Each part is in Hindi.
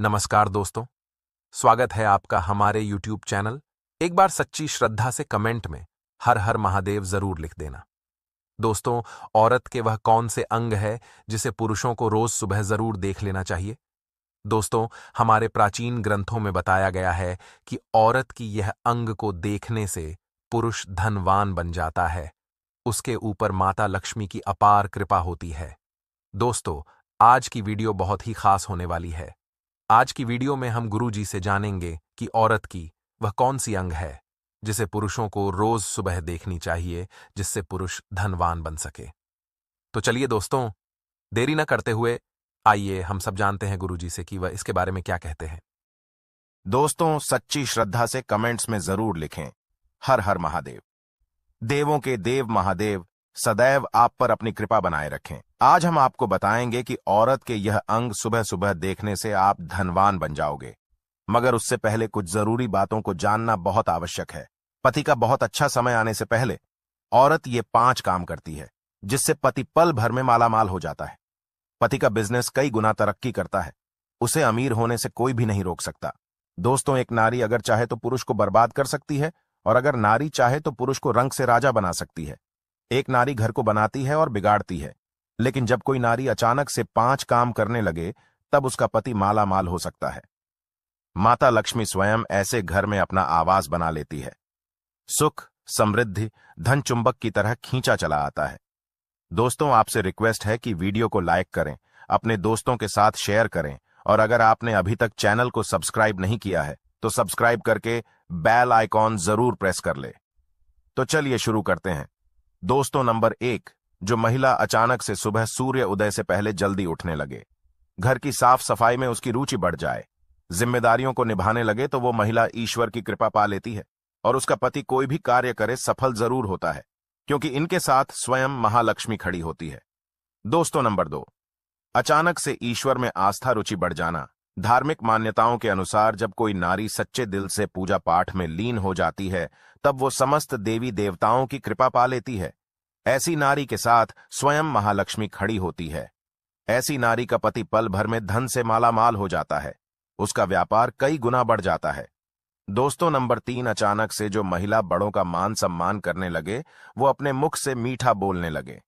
नमस्कार दोस्तों, स्वागत है आपका हमारे YouTube चैनल। एक बार सच्ची श्रद्धा से कमेंट में हर हर महादेव जरूर लिख देना। दोस्तों, औरत के वह कौन से अंग है जिसे पुरुषों को रोज सुबह जरूर देख लेना चाहिए? दोस्तों, हमारे प्राचीन ग्रंथों में बताया गया है कि औरत की यह अंग को देखने से पुरुष धनवान बन जाता है, उसके ऊपर माता लक्ष्मी की अपार कृपा होती है। दोस्तों, आज की वीडियो बहुत ही खास होने वाली है। आज की वीडियो में हम गुरुजी से जानेंगे कि औरत की वह कौन सी अंग है जिसे पुरुषों को रोज सुबह देखनी चाहिए, जिससे पुरुष धनवान बन सके। तो चलिए दोस्तों, देरी न करते हुए आइए हम सब जानते हैं गुरुजी से कि वह इसके बारे में क्या कहते हैं। दोस्तों, सच्ची श्रद्धा से कमेंट्स में जरूर लिखें, हर हर महादेव। देवों के देव महादेव सदैव आप पर अपनी कृपा बनाए रखें। आज हम आपको बताएंगे कि औरत के यह अंग सुबह सुबह देखने से आप धनवान बन जाओगे। मगर उससे पहले कुछ जरूरी बातों को जानना बहुत आवश्यक है। पति का बहुत अच्छा समय आने से पहले औरत ये 5 काम करती है, जिससे पति पल भर में मालामाल हो जाता है। पति का बिजनेस कई गुना तरक्की करता है, उसे अमीर होने से कोई भी नहीं रोक सकता। दोस्तों, एक नारी अगर चाहे तो पुरुष को बर्बाद कर सकती है, और अगर नारी चाहे तो पुरुष को रंग से राजा बना सकती है। एक नारी घर को बनाती है और बिगाड़ती है, लेकिन जब कोई नारी अचानक से 5 काम करने लगे, तब उसका पति माला माल हो सकता है। माता लक्ष्मी स्वयं ऐसे घर में अपना आवास बना लेती है। सुख, समृद्धि, धन चुंबक की तरह खींचा चला आता है। दोस्तों, आपसे रिक्वेस्ट है कि वीडियो को लाइक करें, अपने दोस्तों के साथ शेयर करें, और अगर आपने अभी तक चैनल को सब्सक्राइब नहीं किया है तो सब्सक्राइब करके बेल आइकॉन जरूर प्रेस कर ले। तो चलिए शुरू करते हैं। दोस्तों, नंबर 1, जो महिला अचानक से सुबह सूर्य उदय से पहले जल्दी उठने लगे, घर की साफ सफाई में उसकी रुचि बढ़ जाए, जिम्मेदारियों को निभाने लगे, तो वो महिला ईश्वर की कृपा पा लेती है और उसका पति कोई भी कार्य करे सफल जरूर होता है, क्योंकि इनके साथ स्वयं महालक्ष्मी खड़ी होती है। दोस्तों, नंबर 2, अचानक से ईश्वर में आस्था रुचि बढ़ जाना। धार्मिक मान्यताओं के अनुसार जब कोई नारी सच्चे दिल से पूजा पाठ में लीन हो जाती है, तब वो समस्त देवी देवताओं की कृपा पा लेती है। ऐसी नारी के साथ स्वयं महालक्ष्मी खड़ी होती है। ऐसी नारी का पति पल भर में धन से मालामाल हो जाता है, उसका व्यापार कई गुना बढ़ जाता है। दोस्तों, नंबर 3, अचानक से जो महिला बड़ों का मान सम्मान करने लगे, वो अपने मुख से मीठा बोलने लगे।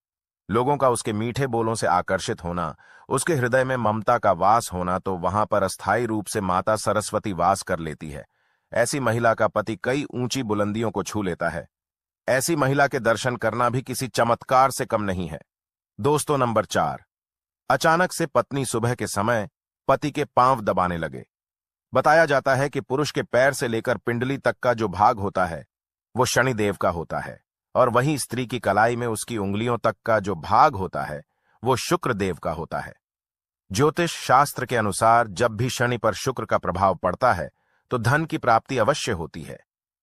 लोगों का उसके मीठे बोलों से आकर्षित होना, उसके हृदय में ममता का वास होना, तो वहां पर अस्थायी रूप से माता सरस्वती वास कर लेती है। ऐसी महिला का पति कई ऊंची बुलंदियों को छू लेता है। ऐसी महिला के दर्शन करना भी किसी चमत्कार से कम नहीं है। दोस्तों, नंबर 4, अचानक से पत्नी सुबह के समय पति के पांव दबाने लगे। बताया जाता है कि पुरुष के पैर से लेकर पिंडली तक का जो भाग होता है वो शनिदेव का होता है, और वहीं स्त्री की कलाई में उसकी उंगलियों तक का जो भाग होता है वो शुक्र देव का होता है। ज्योतिष शास्त्र के अनुसार जब भी शनि पर शुक्र का प्रभाव पड़ता है तो धन की प्राप्ति अवश्य होती है।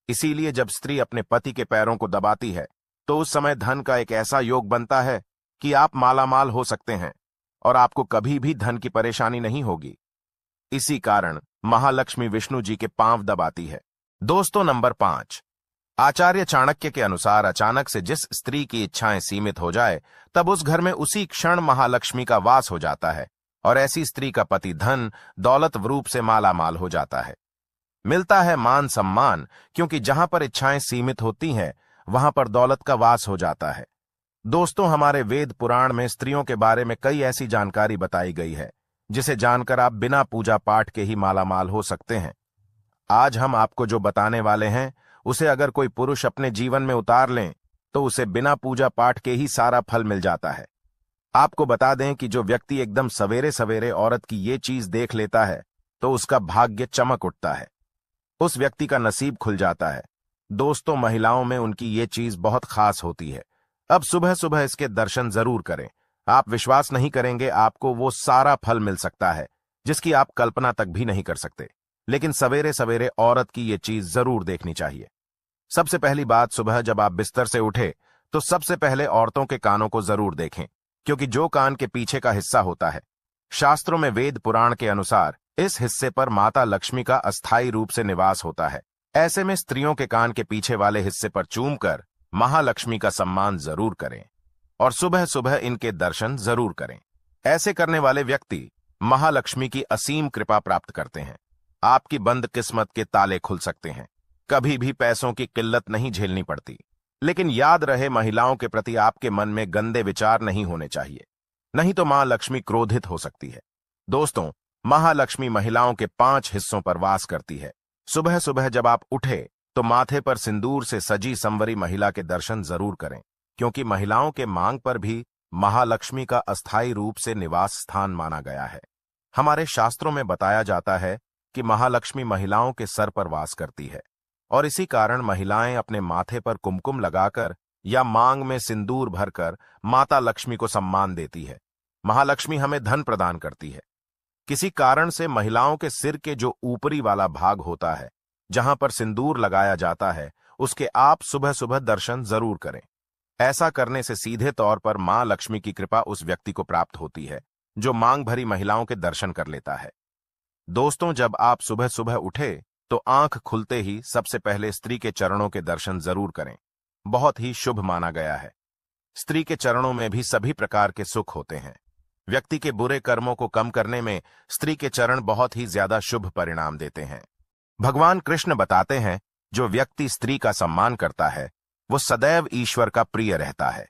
इसीलिए जब स्त्री अपने पति के पैरों को दबाती है तो उस समय धन का एक ऐसा योग बनता है कि आप मालामाल हो सकते हैं और आपको कभी भी धन की परेशानी नहीं होगी। इसी कारण महालक्ष्मी विष्णु जी के पांव दबाती है। दोस्तों, नंबर 5, आचार्य चाणक्य के अनुसार अचानक से जिस स्त्री की इच्छाएं सीमित हो जाए, तब उस घर में उसी क्षण महालक्ष्मी का वास हो जाता है और ऐसी स्त्री का पति धन दौलत रूप से मालामाल हो जाता है। मिलता है मान सम्मान, क्योंकि जहां पर इच्छाएं सीमित होती हैं वहां पर दौलत का वास हो जाता है। दोस्तों, हमारे वेद पुराण में स्त्रियों के बारे में कई ऐसी जानकारी बताई गई है जिसे जानकर आप बिना पूजा पाठ के ही मालामाल हो सकते हैं। आज हम आपको जो बताने वाले हैं उसे अगर कोई पुरुष अपने जीवन में उतार लें तो उसे बिना पूजा पाठ के ही सारा फल मिल जाता है। आपको बता दें कि जो व्यक्ति एकदम सवेरे सवेरे औरत की ये चीज देख लेता है तो उसका भाग्य चमक उठता है, उस व्यक्ति का नसीब खुल जाता है। दोस्तों, महिलाओं में उनकी ये चीज बहुत खास होती है। अब सुबह सुबह इसके दर्शन जरूर करें। आप विश्वास नहीं करेंगे, आपको वो सारा फल मिल सकता है जिसकी आप कल्पना तक भी नहीं कर सकते। लेकिन सवेरे सवेरे औरत की ये चीज जरूर देखनी चाहिए। सबसे पहली बात, सुबह जब आप बिस्तर से उठे तो सबसे पहले औरतों के कानों को जरूर देखें, क्योंकि जो कान के पीछे का हिस्सा होता है, शास्त्रों में वेद पुराण के अनुसार इस हिस्से पर माता लक्ष्मी का अस्थायी रूप से निवास होता है। ऐसे में स्त्रियों के कान के पीछे वाले हिस्से पर चूमकर महालक्ष्मी का सम्मान जरूर करें और सुबह सुबह इनके दर्शन जरूर करें। ऐसे करने वाले व्यक्ति महालक्ष्मी की असीम कृपा प्राप्त करते हैं। आपकी बंद किस्मत के ताले खुल सकते हैं। कभी भी पैसों की किल्लत नहीं झेलनी पड़ती। लेकिन याद रहे, महिलाओं के प्रति आपके मन में गंदे विचार नहीं होने चाहिए, नहीं तो मां लक्ष्मी क्रोधित हो सकती है। दोस्तों, महालक्ष्मी महिलाओं के 5 हिस्सों पर वास करती है। सुबह सुबह जब आप उठे तो माथे पर सिंदूर से सजी संवरी महिला के दर्शन जरूर करें, क्योंकि महिलाओं के मांग पर भी महालक्ष्मी का अस्थायी रूप से निवास स्थान माना गया है। हमारे शास्त्रों में बताया जाता है कि महालक्ष्मी महिलाओं के सर पर वास करती है, और इसी कारण महिलाएं अपने माथे पर कुमकुम लगाकर या मांग में सिंदूर भरकर माता लक्ष्मी को सम्मान देती है। महालक्ष्मी हमें धन प्रदान करती है। किसी कारण से महिलाओं के सिर के जो ऊपरी वाला भाग होता है, जहां पर सिंदूर लगाया जाता है, उसके आप सुबह सुबह दर्शन जरूर करें। ऐसा करने से सीधे तौर पर मां लक्ष्मी की कृपा उस व्यक्ति को प्राप्त होती है जो मांग भरी महिलाओं के दर्शन कर लेता है। दोस्तों, जब आप सुबह सुबह उठे तो आंख खुलते ही सबसे पहले स्त्री के चरणों के दर्शन जरूर करें। बहुत ही शुभ माना गया है। स्त्री के चरणों में भी सभी प्रकार के सुख होते हैं। व्यक्ति के बुरे कर्मों को कम करने में स्त्री के चरण बहुत ही ज्यादा शुभ परिणाम देते हैं। भगवान कृष्ण बताते हैं, जो व्यक्ति स्त्री का सम्मान करता है वो सदैव ईश्वर का प्रिय रहता है।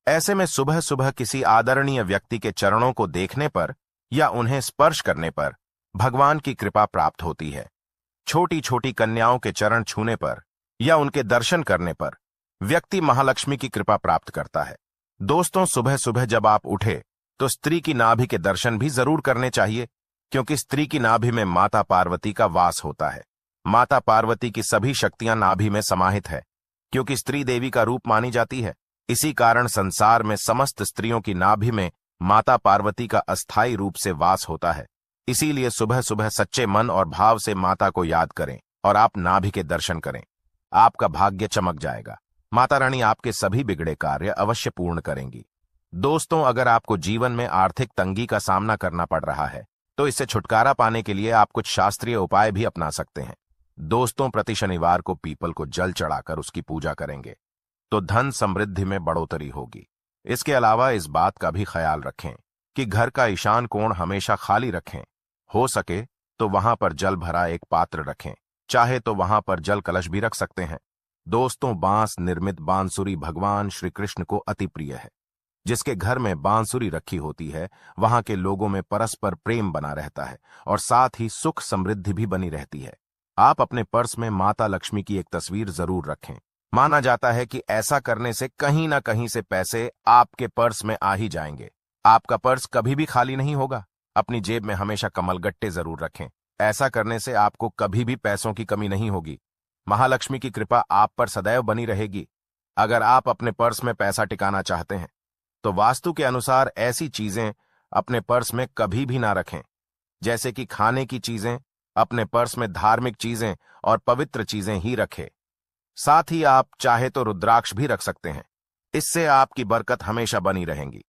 ऐसे में सुबह सुबह किसी आदरणीय व्यक्ति के चरणों को देखने पर या उन्हें स्पर्श करने पर भगवान की कृपा प्राप्त होती है। छोटी छोटी कन्याओं के चरण छूने पर या उनके दर्शन करने पर व्यक्ति महालक्ष्मी की कृपा प्राप्त करता है। दोस्तों, सुबह सुबह जब आप उठे तो स्त्री की नाभि के दर्शन भी जरूर करने चाहिए, क्योंकि स्त्री की नाभि में माता पार्वती का वास होता है। माता पार्वती की सभी शक्तियां नाभि में समाहित है, क्योंकि स्त्री देवी का रूप मानी जाती है। इसी कारण संसार में समस्त स्त्रियों की नाभि में माता पार्वती का अस्थायी रूप से वास होता है। इसीलिए सुबह सुबह सच्चे मन और भाव से माता को याद करें और आप नाभि के दर्शन करें। आपका भाग्य चमक जाएगा। माता रानी आपके सभी बिगड़े कार्य अवश्य पूर्ण करेंगी। दोस्तों, अगर आपको जीवन में आर्थिक तंगी का सामना करना पड़ रहा है तो इससे छुटकारा पाने के लिए आप कुछ शास्त्रीय उपाय भी अपना सकते हैं। दोस्तों, प्रति शनिवार को पीपल को जल चढ़ाकर उसकी पूजा करेंगे तो धन समृद्धि में बढ़ोतरी होगी। इसके अलावा इस बात का भी ख्याल रखें कि घर का ईशान कोण हमेशा खाली रखें। हो सके तो वहां पर जल भरा एक पात्र रखें, चाहे तो वहां पर जल कलश भी रख सकते हैं। दोस्तों, बांस निर्मित बांसुरी भगवान श्री कृष्ण को अति प्रिय है। जिसके घर में बांसुरी रखी होती है वहां के लोगों में परस्पर प्रेम बना रहता है और साथ ही सुख समृद्धि भी बनी रहती है। आप अपने पर्स में माता लक्ष्मी की एक तस्वीर जरूर रखें। माना जाता है कि ऐसा करने से कहीं ना कहीं से पैसे आपके पर्स में आ ही जाएंगे। आपका पर्स कभी भी खाली नहीं होगा। अपनी जेब में हमेशा कमलगट्टे जरूर रखें। ऐसा करने से आपको कभी भी पैसों की कमी नहीं होगी। महालक्ष्मी की कृपा आप पर सदैव बनी रहेगी। अगर आप अपने पर्स में पैसा टिकाना चाहते हैं तो वास्तु के अनुसार ऐसी चीजें अपने पर्स में कभी भी ना रखें, जैसे कि खाने की चीजें। अपने पर्स में धार्मिक चीजें और पवित्र चीजें ही रखें। साथ ही आप चाहे तो रुद्राक्ष भी रख सकते हैं। इससे आपकी बरकत हमेशा बनी रहेगी।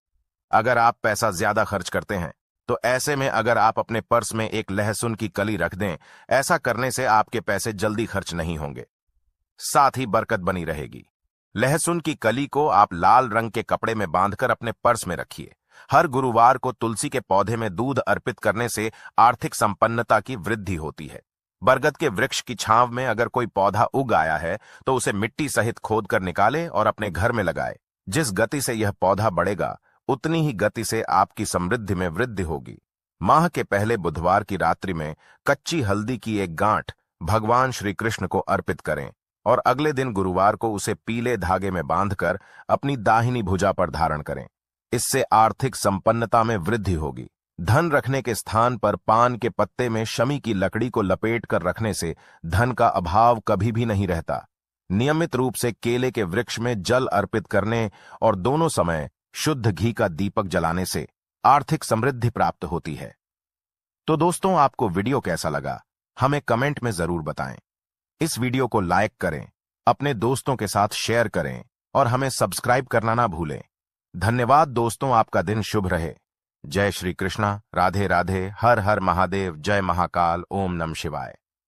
अगर आप पैसा ज्यादा खर्च करते हैं तो ऐसे में अगर आप अपने पर्स में एक लहसुन की कली रख दें, ऐसा करने से आपके पैसे जल्दी खर्च नहीं होंगे, साथ ही बरकत बनी रहेगी। लहसुन की कली को आप लाल रंग के कपड़े में बांधकर अपने पर्स में रखिए। हर गुरुवार को तुलसी के पौधे में दूध अर्पित करने से आर्थिक संपन्नता की वृद्धि होती है। बरगद के वृक्ष की छांव में अगर कोई पौधा उग आया है तो उसे मिट्टी सहित खोद कर निकाले और अपने घर में लगाए। जिस गति से यह पौधा बढ़ेगा उतनी ही गति से आपकी समृद्धि में वृद्धि होगी। माह के पहले बुधवार की रात्रि में कच्ची हल्दी की एक गांठ भगवान श्री कृष्ण को अर्पित करें और अगले दिन गुरुवार को उसे पीले धागे में बांधकर अपनी दाहिनी भुजा पर धारण करें। इससे आर्थिक संपन्नता में वृद्धि होगी। धन रखने के स्थान पर पान के पत्ते में शमी की लकड़ी को लपेट कर रखने से धन का अभाव कभी भी नहीं रहता। नियमित रूप से केले के वृक्ष में जल अर्पित करने और दोनों समय शुद्ध घी का दीपक जलाने से आर्थिक समृद्धि प्राप्त होती है। तो दोस्तों, आपको वीडियो कैसा लगा हमें कमेंट में जरूर बताएं। इस वीडियो को लाइक करें, अपने दोस्तों के साथ शेयर करें और हमें सब्सक्राइब करना ना भूलें। धन्यवाद दोस्तों, आपका दिन शुभ रहे। जय श्री कृष्णा, राधे राधे, हर हर महादेव, जय महाकाल, ओम नमः शिवाय।